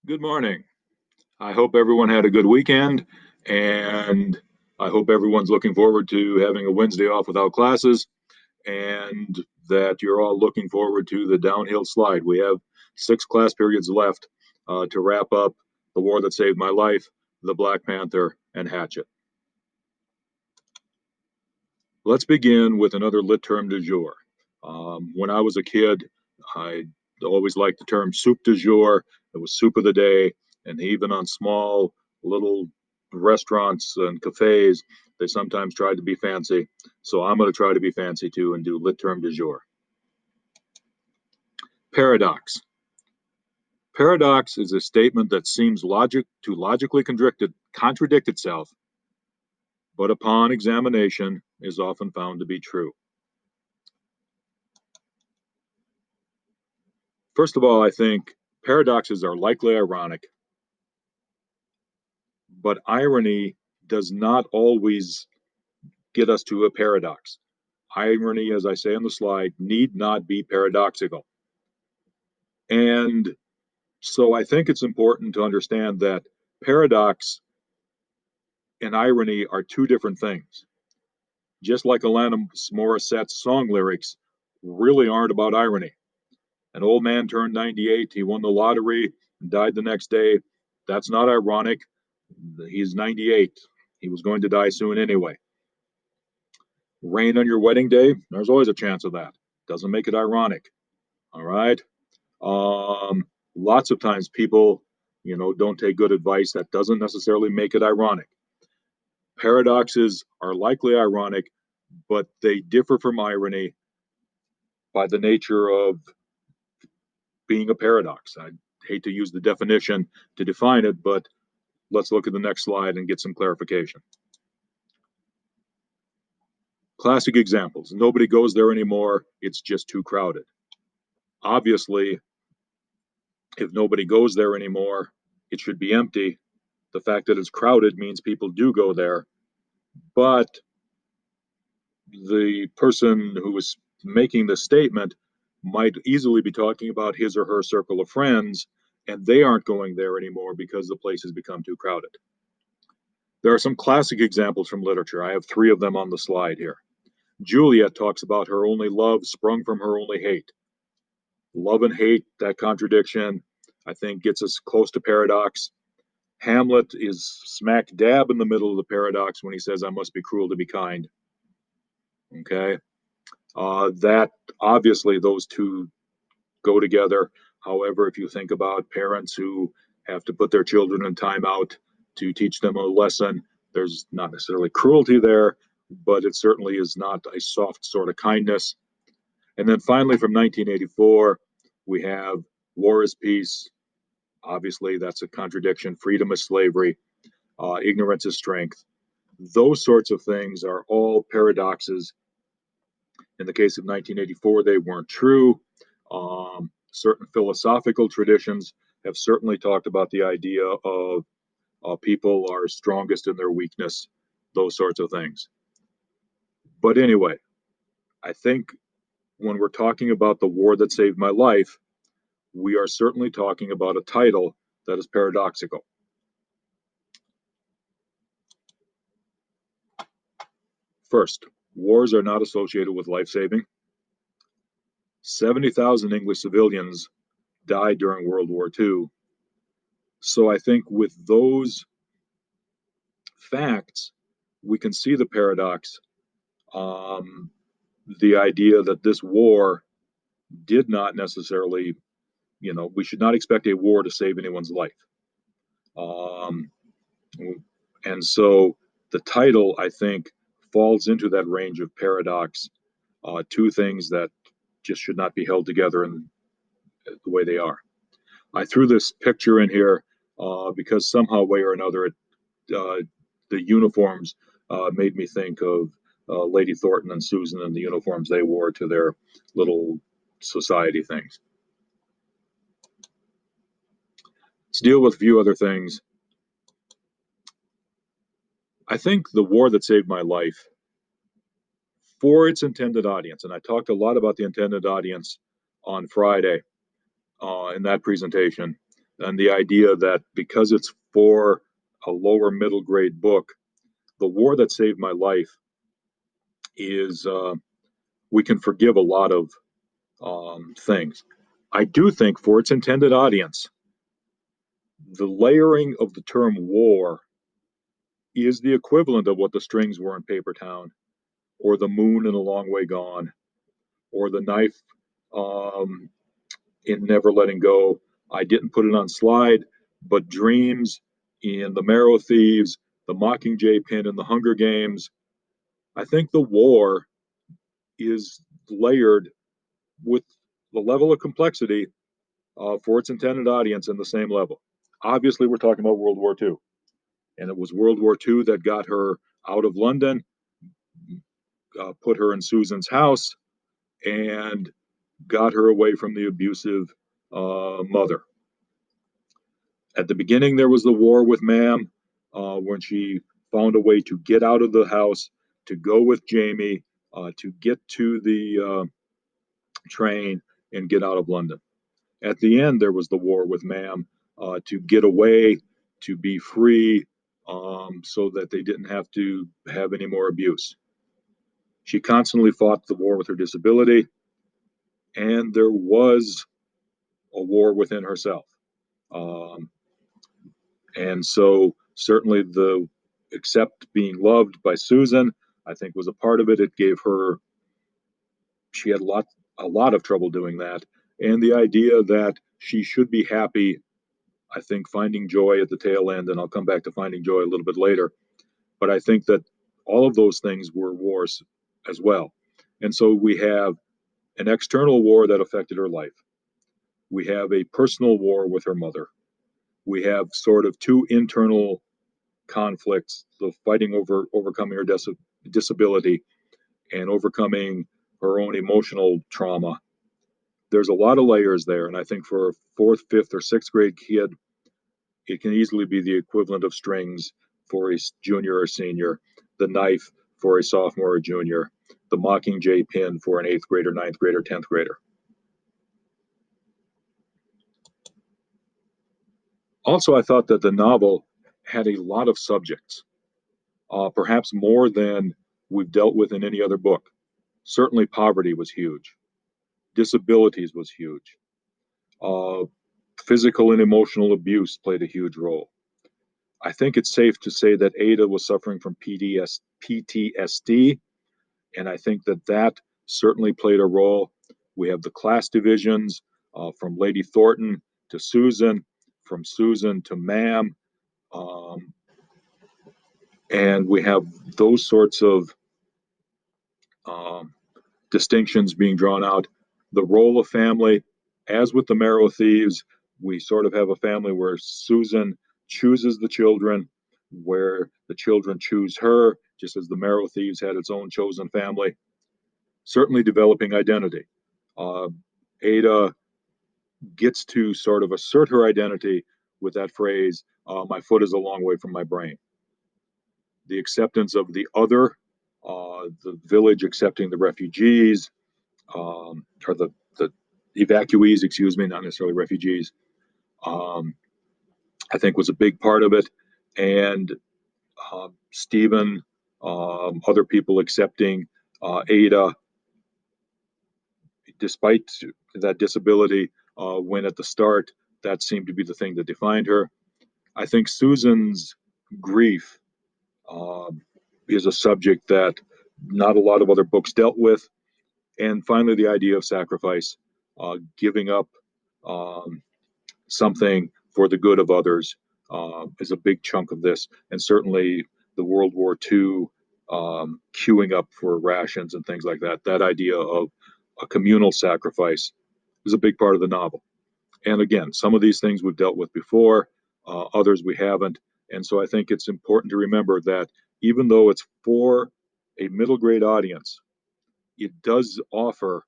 Good morning. I hope everyone had a good weekend, and I hope everyone's looking forward to having a Wednesday off without classes, and that you're all looking forward to the downhill slide. We have 6 class periods left to wrap up The War That Saved My Life, The Black Panther, and Hatchet. Let's begin with another lit term du jour. When I was a kid, I always liked the term soup du jour. It was soup of the day, and even on small little restaurants and cafes, they sometimes tried to be fancy. So I'm going to try to be fancy too and do lit term du jour. Paradox. Paradox is a statement that seems logically contradict itself, but upon examination is often found to be true. First of all, I think paradoxes are likely ironic, but irony does not always get us to a paradox. Irony, as I say on the slide, need not be paradoxical. And so I think it's important to understand that paradox and irony are two different things. Just like Alanis Morissette's song lyrics really aren't about irony. An old man turned 98, he won the lottery, and died the next day. That's not ironic. He's 98. He was going to die soon anyway. Rain on your wedding day, there's always a chance of that. Doesn't make it ironic. All right. Lots of times people, don't take good advice. That doesn't necessarily make it ironic. Paradoxes are likely ironic, but they differ from irony by the nature of being a paradox. I hate to use the definition to define it, but let's look at the next slide and get some clarification. Classic examples. Nobody goes there anymore. It's just too crowded. Obviously, if nobody goes there anymore, it should be empty. The fact that it's crowded means people do go there. But the person who is making the statement might easily be talking about his or her circle of friends, and they aren't going there anymore because the place has become too crowded. There are some classic examples from literature. I have 3 of them on the slide here. Juliet talks about her only love sprung from her only hate. Love and hate, that contradiction, I think gets us close to paradox. Hamlet is smack dab in the middle of the paradox when he says, I must be cruel to be kind. Okay. That obviously those two go together. However, if you think about parents who have to put their children in timeout to teach them a lesson, there's not necessarily cruelty there, but it certainly is not a soft sort of kindness. And then finally, from 1984, we have War is Peace. Obviously, that's a contradiction. Freedom is slavery. Ignorance is strength. Those sorts of things are all paradoxes. In the case of 1984, they weren't true. Certain philosophical traditions have certainly talked about the idea of people are strongest in their weakness, those sorts of things. But anyway, I think when we're talking about the war that saved my life, we are certainly talking about a title that is paradoxical. First, wars are not associated with life saving. 70,000 English civilians died during World War II. So I think with those facts, we can see the paradox. The idea that this war did not necessarily, we should not expect a war to save anyone's life. Um, and so the title, I think, falls into that range of paradox, two things that just should not be held together in the way they are. I threw this picture in here because somehow, way or another, the uniforms made me think of Lady Thornton and Susan and the uniforms they wore to their little society things. Let's deal with a few other things. I think The War That Saved My Life, for its intended audience, and I talked a lot about the intended audience on Friday in that presentation, and the idea that because it's for a lower middle grade book, The War That Saved My Life is we can forgive a lot of things. I do think for its intended audience, the layering of the term war is the equivalent of what the strings were in Paper Town, or the moon in A Long Way Gone, or the knife um, in Never Letting Go. I didn't put it on slide, but dreams in The Marrow Thieves, the Mockingjay Pin in The Hunger Games. I think the war is layered with the level of complexity for its intended audience in the same level. Obviously, we're talking about World War II, and it was World War II that got her out of London, put her in Susan's house, and got her away from the abusive mother. At the beginning, there was the war with Mam when she found a way to get out of the house, to go with Jamie, to get to the train and get out of London. At the end, there was the war with Mam to get away, to be free, so that they didn't have to have any more abuse. She constantly fought the war with her disability, and there was a war within herself. Um, and so, certainly, the accept being loved by Susan, I think, was a part of it. It gave her, she had a lot of trouble doing that. And the idea that she should be happy, I think, finding joy at the tail end, and I'll come back to finding joy a little bit later. But I think that all of those things were wars as well. And so we have an external war that affected her life. We have a personal war with her mother. We have sort of two internal conflicts, the fighting over overcoming her disability and overcoming her own emotional trauma. There's a lot of layers there. And I think for a fourth, fifth, or sixth grade kid, it can easily be the equivalent of strings for a junior or senior, the knife for a sophomore or junior, the Mockingjay pin for an eighth grader, ninth grader, 10th grader. Also, I thought that the novel had a lot of subjects, perhaps more than we've dealt with in any other book. Certainly, poverty was huge, disabilities was huge, uh, physical and emotional abuse played a huge role. I think it's safe to say that Ada was suffering from PTSD, and I think that that certainly played a role. We have the class divisions from Lady Thornton to Susan, from Susan to Mam, um, and we have those sorts of um, distinctions being drawn out. The role of family, as with the Marrow Thieves, we sort of have a family where Susan chooses the children, where the children choose her, just as the Marrow Thieves had its own chosen family. Certainly developing identity. Uh, Ada gets to sort of assert her identity with that phrase, my foot is a long way from my brain. The acceptance of the other, the village accepting the refugees, or the evacuees, excuse me, not necessarily refugees, um, I think was a big part of it. And Stephen, other people accepting Ada, despite that disability, when at the start that seemed to be the thing that defined her. I think Susan's grief um, is a subject that not a lot of other books dealt with. And finally, the idea of sacrifice, giving up um, something for the good of others, is a big chunk of this. And certainly the World War II queuing up for rations and things like that. That idea of a communal sacrifice is a big part of the novel. And again, some of these things we've dealt with before, others we haven't. And so I think it's important to remember that even though it's for a middle grade audience, it does offer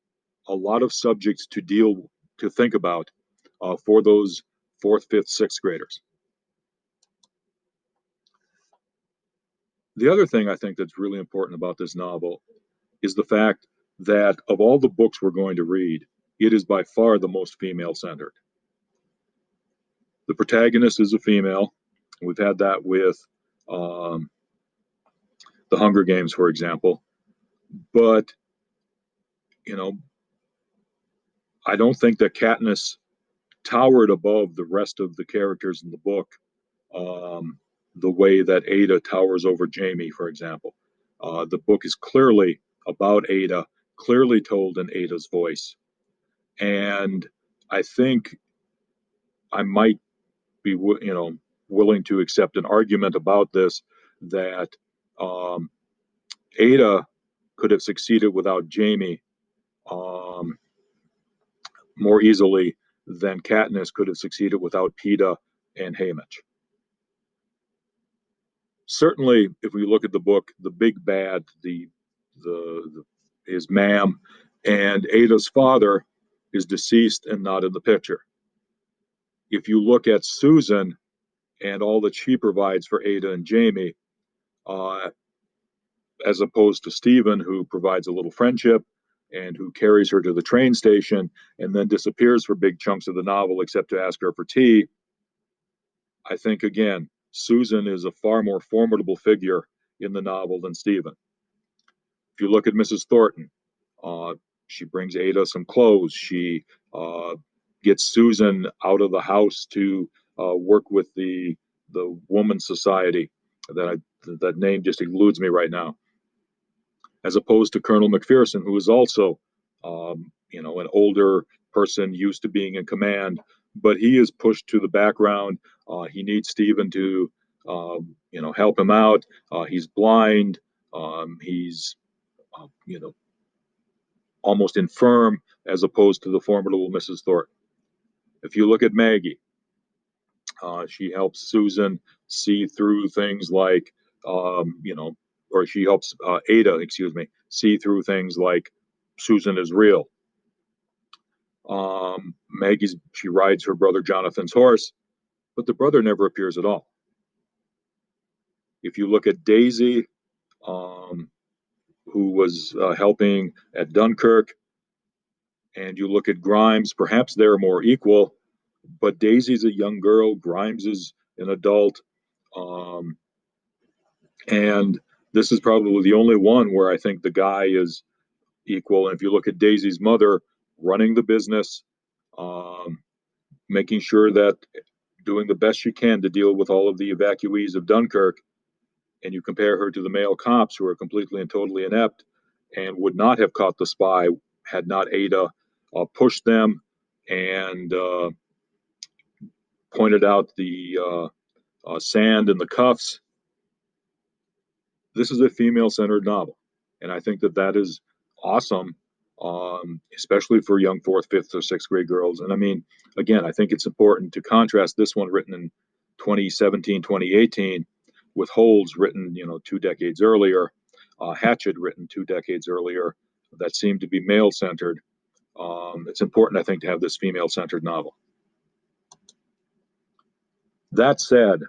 a lot of subjects to think about for those fourth, fifth, sixth graders. The other thing I think that's really important about this novel is the fact that of all the books we're going to read, it is by far the most female centered. The protagonist is a female. We've had that with um, the Hunger Games, for example. But, you know, I don't think that Katniss towered above the rest of the characters in the book um, the way that Ada towers over Jamie, for example. The book is clearly about Ada, clearly told in Ada's voice. And I think I might be, willing to accept an argument about this that um, Ada could have succeeded without Jamie um, more easily than Katniss could have succeeded without Peeta and Haymitch. Certainly, if we look at the book, the big bad, the is Mam, and Ada's father is deceased and not in the picture. If you look at Susan and all that she provides for Ada and Jamie, uh, as opposed to Stephen, who provides a little friendship and who carries her to the train station and then disappears for big chunks of the novel except to ask her for tea, I think, again, Susan is a far more formidable figure in the novel than Stephen. If you look at Mrs. Thornton, uh, she brings Ada some clothes. She uh, gets Susan out of the house to work with the Woman's Society. That name just eludes me right now. As opposed to Colonel McPherson, who is also, an older person used to being in command, but he is pushed to the background. He needs Stephen to, help him out. He's blind. He's, almost infirm, as opposed to the formidable Mrs. Thornton. If you look at Maggie, she helps Susan see through things like, or she helps Ada, excuse me, see through things like Susan is real. She rides her brother Jonathan's horse, but the brother never appears at all. If you look at Daisy, um, who was helping at Dunkirk, and you look at Grimes, perhaps they're more equal, but Daisy's a young girl, Grimes is an adult. Um, and this is probably the only one where I think the guy is equal. And if you look at Daisy's mother running the business, um, making sure that doing the best she can to deal with all of the evacuees of Dunkirk, and you compare her to the male cops who are completely and totally inept and would not have caught the spy had not Ada pushed them and pointed out the sand and the cuffs. This is a female-centered novel, and I think that that is awesome, especially for young fourth, fifth, or sixth grade girls. And I mean, again, I think it's important to contrast this one written in 2017, 2018, with Holds written, 2 decades earlier, Hatchet written 2 decades earlier, that seemed to be male-centered. It's important, I think, to have this female-centered novel. That said,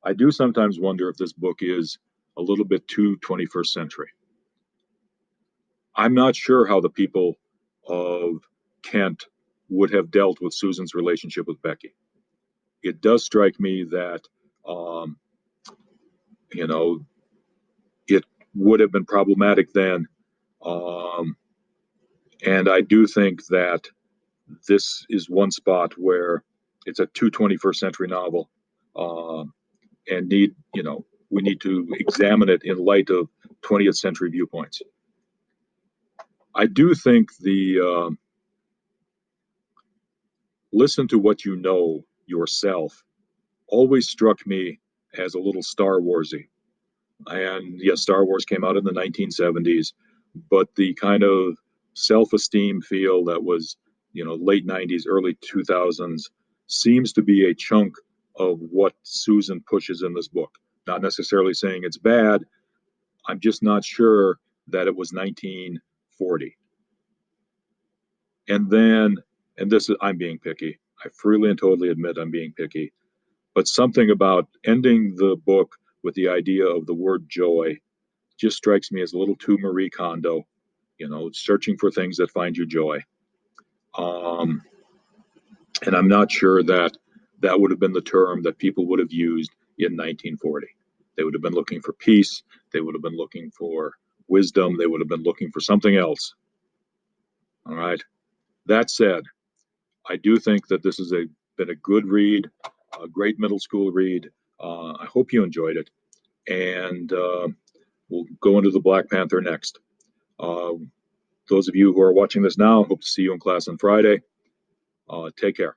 I do sometimes wonder if this book is a little bit too 21st century. I'm not sure how the people of Kent would have dealt with Susan's relationship with Becky. It does strike me that, um, you know, it would have been problematic then. Um, and I do think that this is one spot where it's a 21st century novel and we need to examine it in light of 20th century viewpoints. I do think the listen to what you know yourself always struck me as a little Star Warsy. And yes, Star Wars came out in the 1970s, but the kind of self-esteem feel that was, late 90s, early 2000s seems to be a chunk of what Susan pushes in this book. Not necessarily saying it's bad. I'm just not sure that it was 1940. And then, and this is, I'm being picky. I freely and totally admit I'm being picky. But something about ending the book with the idea of the word joy just strikes me as a little too Marie Kondo, searching for things that find you joy. And I'm not sure that that would have been the term that people would have used in 1940. They would have been looking for peace. They would have been looking for wisdom. They would have been looking for something else. All right. That said, I do think that this has been a good read, a great middle school read. I hope you enjoyed it. And we'll go into the Black Panther next. Uh, those of you who are watching this now, hope to see you in class on Friday. Take care.